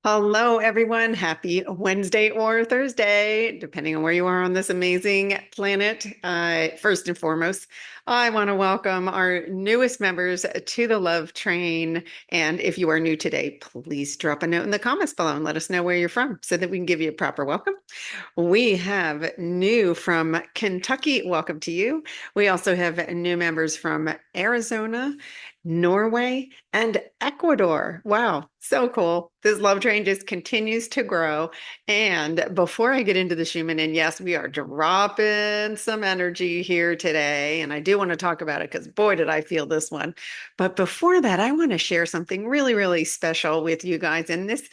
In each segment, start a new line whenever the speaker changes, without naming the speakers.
Hello, everyone. Happy Wednesday or Thursday, depending on where you are on this amazing planet. First and foremost, I want to welcome our newest members to the Love Train. And if you are new today, please drop a note in the comments below and let us know where you're from so that we can give you a proper welcome. We have new from Kentucky. Welcome to you. We also have new members from Arizona, Norway, and Ecuador. Wow, so cool. This love train just continues to grow. And before I get into the Schumann, and yes, we are dropping some energy here today. And I do want to talk about it because boy, did I feel this one. But before that, I want to share something really, really special with you guys. And this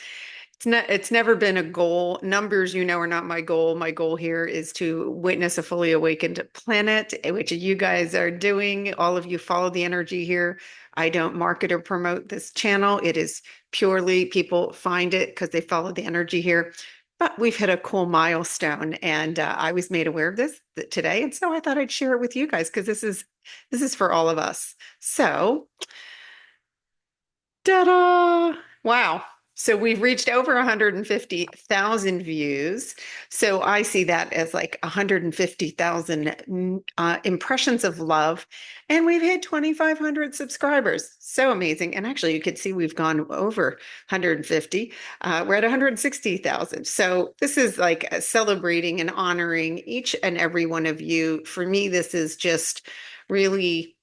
it's never been a goal. Numbers, are not my goal. My goal here is to witness a fully awakened planet, which you guys are doing. All of you follow the energy here. I don't market or promote this channel. It is purely people find it because they follow the energy here. But we've hit a cool milestone, and I was made aware of this today, and so I thought I'd share it with you guys because this is for all of us. So, ta-da! Wow. So we've reached over 150,000 views. So I see that as like 150,000 impressions of love. And we've hit 2,500 subscribers. So amazing. And actually, you can see we've gone over 150. We're at 160,000. So this is like celebrating and honoring each and every one of you. For me, this is just really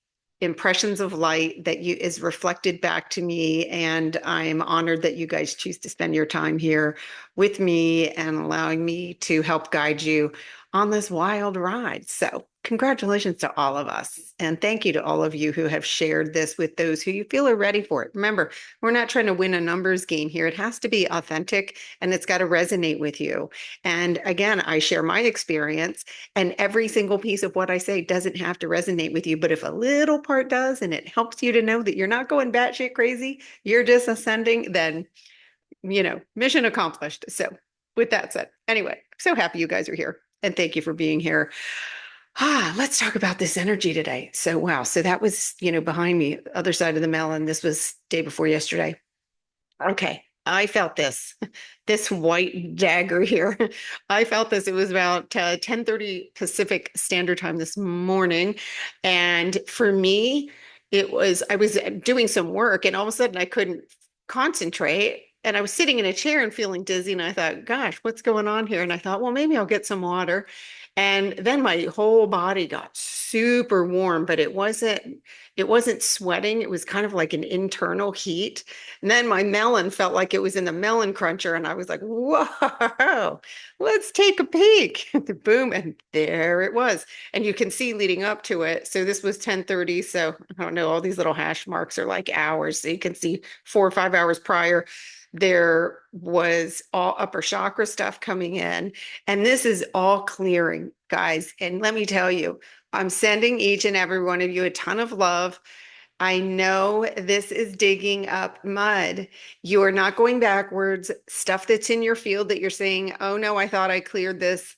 impressions of light that you is reflected back to me, and I'm honored that you guys choose to spend your time here with me and allowing me to help guide you on this wild ride. So congratulations to all of us, and thank you to all of you who have shared this with those who you feel are ready for it. Remember, we're not trying to win a numbers game here. It has to be authentic, and it's got to resonate with you. And again, I share my experience, and every single piece of what I say doesn't have to resonate with you. But if a little part does, and it helps you to know that you're not going batshit crazy, you're just ascending, then, mission accomplished. So, with that said, anyway, I'm so happy you guys are here. And thank you for being here. Let's talk about this energy today. So, wow. So that was, behind me, other side of the melon. This was day before yesterday. Okay, I felt this white dagger here. I felt this. It was about 10:30 Pacific Standard Time this morning. And for me, I was doing some work and all of a sudden I couldn't concentrate. And I was sitting in a chair and feeling dizzy. And I thought, gosh, what's going on here? And I thought, well, maybe I'll get some water. And then my whole body got super warm, but it wasn't sweating. It was kind of like an internal heat. And then my melon felt like it was in the melon cruncher. And I was like, whoa, let's take a peek. Boom. And there it was. And you can see leading up to it. So this was 10:30. So I don't know, all these little hash marks are like hours. So you can see 4 or 5 hours prior, there was all upper chakra stuff coming in. And this is all clearing, guys. And let me tell you, I'm sending each and every one of you a ton of love. I know this is digging up mud. You are not going backwards. Stuff that's in your field that you're saying, oh no, I thought I cleared this.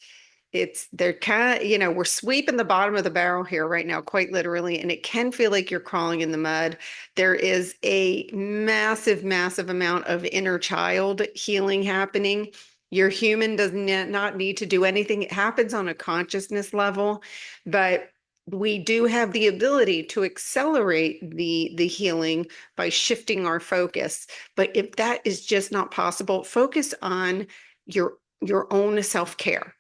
They're kind of, we're sweeping the bottom of the barrel here right now, quite literally, and it can feel like you're crawling in the mud. There is a massive, massive amount of inner child healing happening. Your human does not need to do anything. It happens on a consciousness level, but we do have the ability to accelerate the healing by shifting our focus. But if that is just not possible, focus on your own self-care.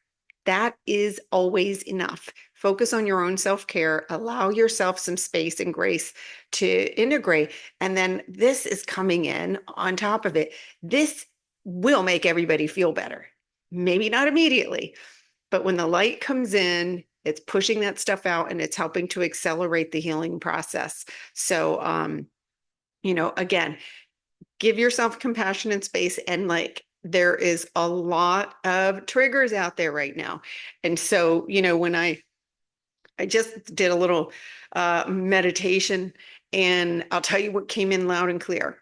That is always enough. Focus on your own self-care. Allow yourself some space and grace to integrate. And then this is coming in on top of it. This will make everybody feel better. Maybe not immediately, but when the light comes in, it's pushing that stuff out and it's helping to accelerate the healing process. So, again, give yourself compassion and space, and like there is a lot of triggers out there right now. And so, when I just did a little meditation, and I'll tell you what came in loud and clear,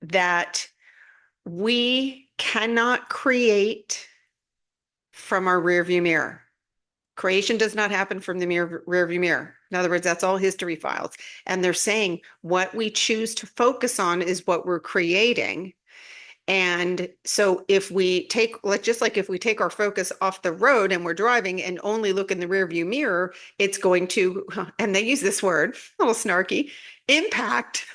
that we cannot create from our rearview mirror. Creation does not happen from the rearview mirror. In other words, that's all history files. And they're saying what we choose to focus on is what we're creating. And so if we take, like, just like if we take our focus off the road and we're driving and only look in the rear view mirror, it's going to, and they use this word, a little snarky, impact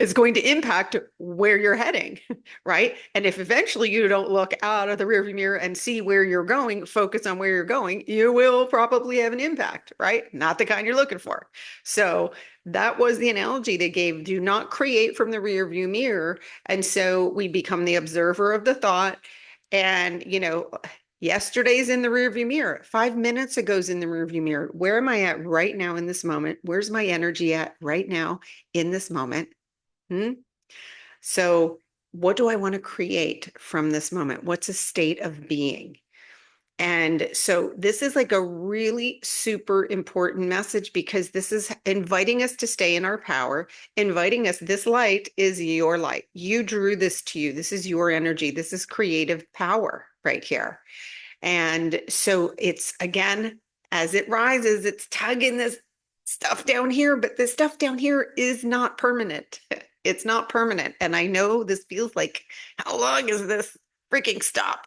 is going to impact where you're heading, right? And if eventually you don't look out of the rearview mirror and see where you're going, focus on where you're going, you will probably have an impact, right? Not the kind you're looking for. So that was the analogy they gave. Do not create from the rearview mirror. And so we become the observer of the thought. And, yesterday's in the rearview mirror. 5 minutes ago's in the rearview mirror. Where am I at right now in this moment? Where's my energy at right now in this moment? Hmm? So, what do I want to create from this moment? What's a state of being? And so this is like a really super important message because this is inviting us to stay in our power, inviting us, this light is your light. You drew this to you. This is your energy. This is creative power right here. And so it's again, as it rises, it's tugging this stuff down here, but this stuff down here is not permanent. It's not permanent. And I know this feels like, how long is this freaking stop?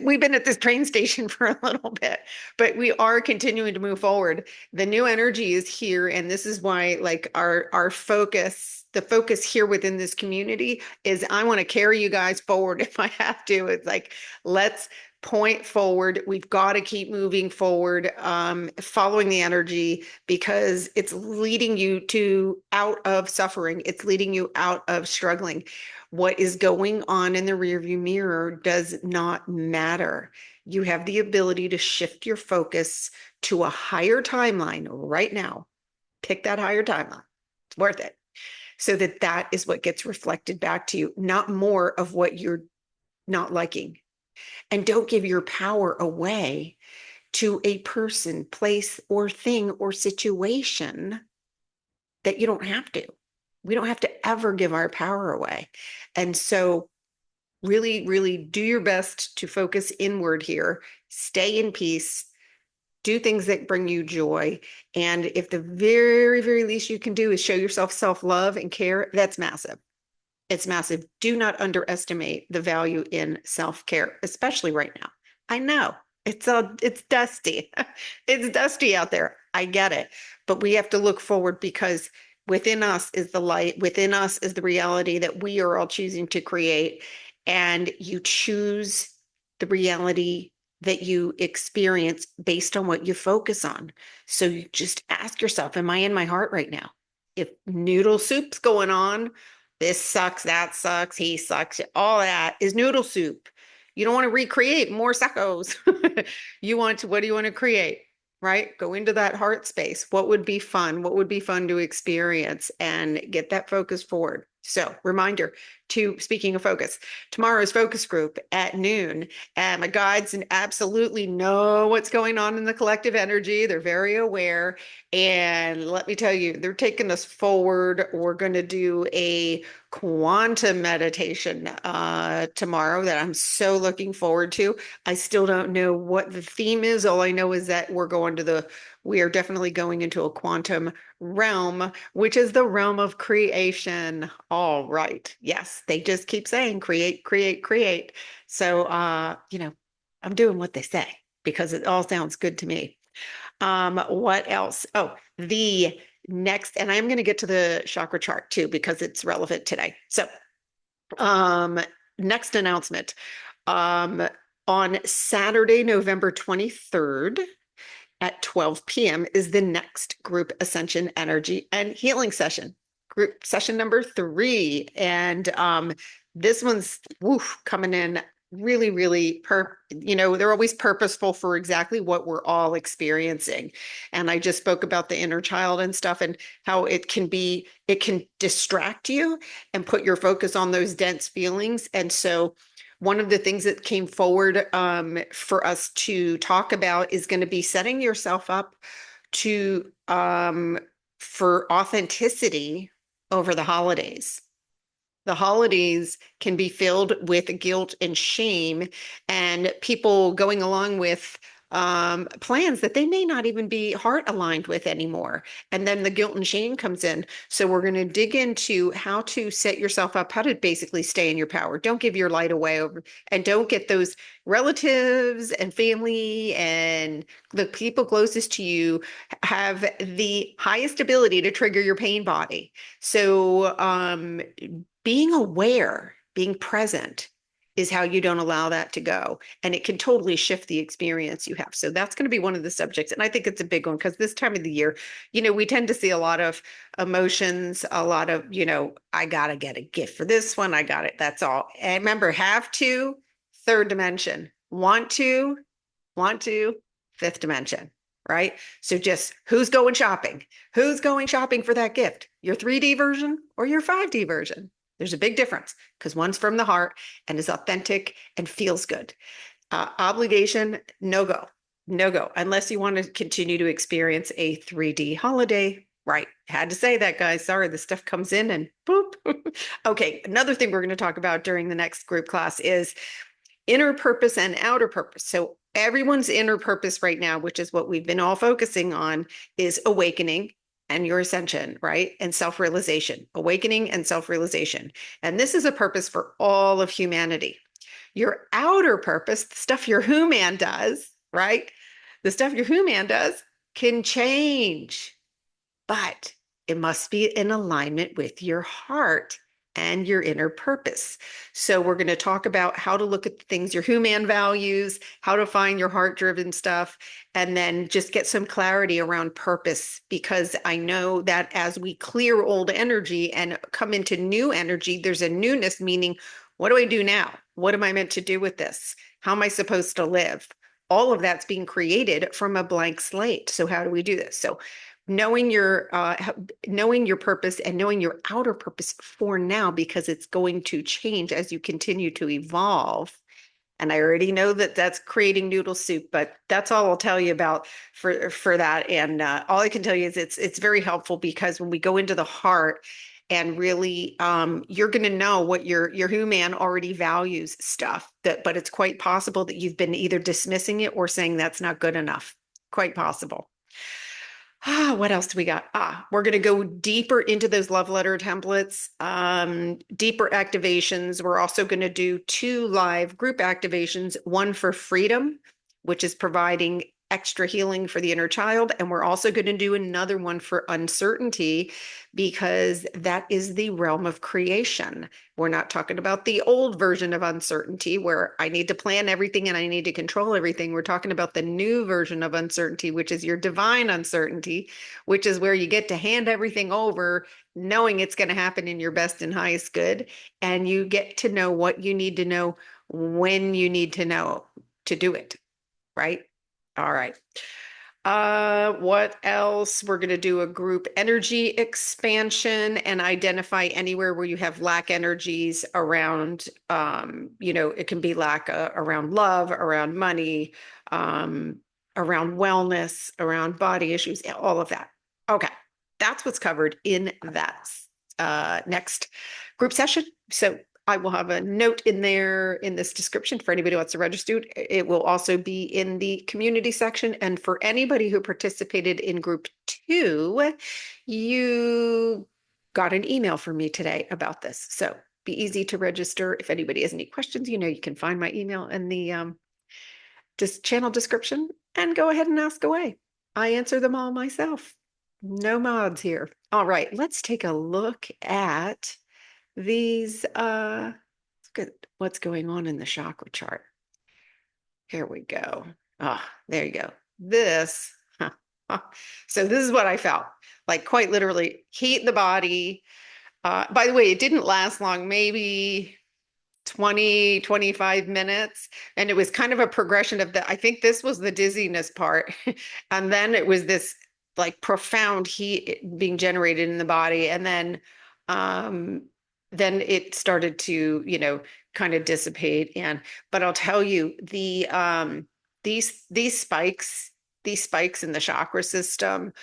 We've been at this train station for a little bit, but we are continuing to move forward. The new energy is here. And this is why, like, our focus, the focus here within this community is I want to carry you guys forward if I have to. It's like, let's point forward. We've got to keep moving forward, following the energy because it's leading you to out of suffering. It's leading you out of struggling. What is going on in the rearview mirror does not matter. You have the ability to shift your focus to a higher timeline right now. Pick that higher timeline. It's worth it. So that is what gets reflected back to you, not more of what you're not liking. And don't give your power away to a person, place, or thing or situation that you don't have to. We don't have to ever give our power away. And so, really, really do your best to focus inward here, stay in peace, do things that bring you joy. And if the very, very least you can do is show yourself self-love and care, that's massive. It's massive. Do not underestimate the value in self-care, especially right now. I know it's dusty. It's dusty out there. I get it. But we have to look forward because within us is the light, within us is the reality that we are all choosing to create. And you choose the reality that you experience based on what you focus on. So you just ask yourself, am I in my heart right now? If noodle soup's going on, this sucks, that sucks, he sucks, all that is noodle soup. You don't want to recreate more suckos. You want to, what do you want to create? Right? Go into that heart space. What would be fun? What would be fun to experience and get that focus forward? So, reminder to speaking of focus, tomorrow's focus group at noon. And my guides absolutely know what's going on in the collective energy. They're very aware. And let me tell you, they're taking us forward. We're going to do a quantum meditation tomorrow that I'm so looking forward to. I still don't know what the theme is. All I know is that we are definitely going into a quantum realm, which is the realm of creation. All right. Yes, they just keep saying create, create, create. So, I'm doing what they say because it all sounds good to me. What else? Oh, the next, and I'm going to get to the chakra chart too because it's relevant today. So, um, next announcement. On Saturday, November 23rd, at 12 p.m. is the next group Ascension Energy and Healing session, group session number 3. And this one's coming in really, really, they're always purposeful for exactly what we're all experiencing. And I just spoke about the inner child and stuff and how it can distract you and put your focus on those dense feelings. And so one of the things that came forward for us to talk about is going to be setting yourself up to for authenticity over the holidays. The holidays can be filled with guilt and shame, and people going along with plans that they may not even be heart aligned with anymore. And then the guilt and shame comes in. So we're going to dig into how to set yourself up, how to basically stay in your power. Don't give your light away over, and don't get those relatives and family and the people closest to you have the highest ability to trigger your pain body. So being aware, being present is how you don't allow that to go. And it can totally shift the experience you have. So that's going to be one of the subjects. And I think it's a big one because this time of the year, we tend to see a lot of emotions, a lot of, I got to get a gift for this one. I got it. That's all. And remember, have to, third dimension, want to, fifth dimension, right? So just who's going shopping? Who's going shopping for that gift? Your 3D version or your 5D version? There's a big difference because one's from the heart and is authentic and feels good. Obligation, no go, no go, unless you want to continue to experience a 3D holiday. Right. Had to say that, guys. Sorry, the stuff comes in and boop. Okay. Another thing we're going to talk about during the next group class is inner purpose and outer purpose. So everyone's inner purpose right now, which is what we've been all focusing on, is awakening and your ascension, right? And self-realization, awakening and self-realization. And this is a purpose for all of humanity. Your outer purpose, the stuff your who man does, right? The stuff your who man does can change, but it must be in alignment with your heart and your inner purpose. So we're going to talk about how to look at the things your human values, how to find your heart-driven stuff, and then just get some clarity around purpose, because I know that as we clear old energy and come into new energy, there's a newness, meaning, what do I do now? What am I meant to do with this? How am I supposed to live? All of that's being created from a blank slate. So how do we do this? So knowing your purpose and knowing your outer purpose for now, because it's going to change as you continue to evolve. And I already know that that's creating noodle soup, but that's all I'll tell you about for that. And all I can tell you is it's very helpful, because when we go into the heart and really, you're going to know what your human already values stuff, but it's quite possible that you've been either dismissing it or saying that's not good enough. Quite possible. What else do we got? We're going to go deeper into those love letter templates, deeper activations. We're also going to do 2 live group activations, one for freedom, which is providing extra healing for the inner child. And we're also going to do another one for uncertainty, because that is the realm of creation. We're not talking about the old version of uncertainty where I need to plan everything and I need to control everything. We're talking about the new version of uncertainty, which is your divine uncertainty, which is where you get to hand everything over, knowing it's going to happen in your best and highest good. And you get to know what you need to know when you need to know to do it. Right? All right. What else? We're going to do a group energy expansion and identify anywhere where you have lack energies around, it can be lack around love, around money, around wellness, around body issues, all of that. Okay. That's what's covered in that next group session. So I will have a note in there in this description for anybody who wants to register. It will also be in the community section. And for anybody who participated in group 2, you got an email from me today about this. So be easy to register. If anybody has any questions, you can find my email in the channel description and go ahead and ask away. I answer them all myself. No mods here. All right, let's take a look at these look at what's going on in the chakra chart. Here we go. There you go. This so this is what I felt like, quite literally heat in the body. By the way, it didn't last long, maybe 20, 25 minutes. And it was kind of a progression of I think this was the dizziness part. And then it was this like profound heat being generated in the body. And then it started to, kind of dissipate. But I'll tell you, these spikes in the chakra system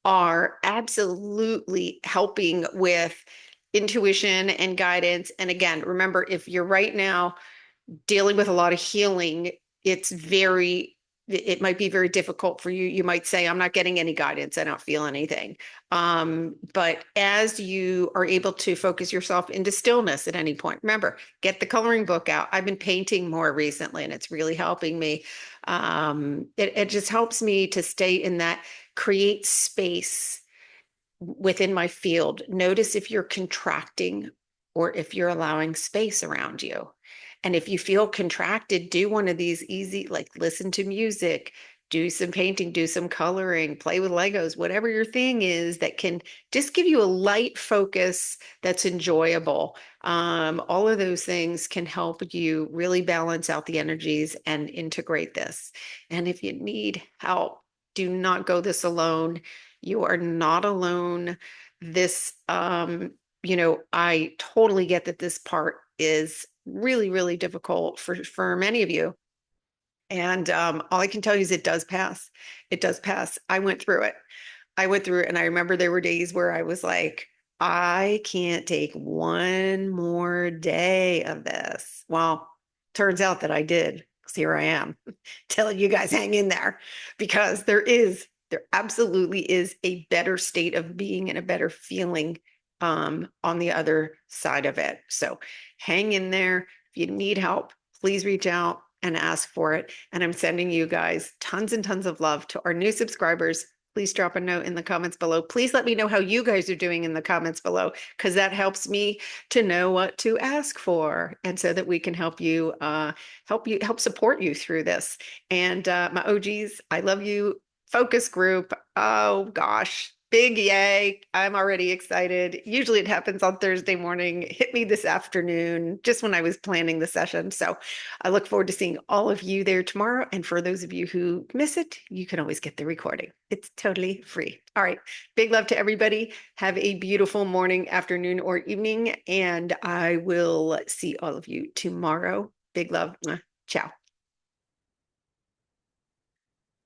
are absolutely helping with intuition and guidance. And again, remember, if you're right now dealing with a lot of healing, it's very it might be very difficult for you. You might say, I'm not getting any guidance. I don't feel anything. But as you are able to focus yourself into stillness at any point, remember, get the coloring book out. I've been painting more recently and it's really helping me. It just helps me to stay in that create space within my field. Notice if you're contracting or if you're allowing space around you. And if you feel contracted, do one of these easy, like listen to music, do some painting, do some coloring, play with Legos, whatever your thing is that can just give you a light focus that's enjoyable. All of those things can help you really balance out the energies and integrate this. And if you need help, do not go this alone. You are not alone. This, I totally get that this part is really, really difficult for many of you. And all I can tell you is it does pass. It does pass. I went through it. I went through it, and I remember there were days where I was like, I can't take one more day of this. Well, turns out that I did. 'Cause here I am telling you guys hang in there because there absolutely is a better state of being and a better feeling on the other side of it. So hang in there. If you need help, please reach out and ask for it. And I'm sending you guys tons and tons of love. To our new subscribers, please drop a note in the comments below. Please let me know how you guys are doing in the comments below, because that helps me to know what to ask for, and so that we can help support you through this. And my OGs, I love you. Focus group. Oh gosh. Big yay. I'm already excited. Usually it happens on Thursday morning. It hit me this afternoon, just when I was planning the session. So I look forward to seeing all of you there tomorrow. And for those of you who miss it, you can always get the recording. It's totally free. All right. Big love to everybody. Have a beautiful morning, afternoon, or evening. And I will see all of you tomorrow. Big love. Ciao.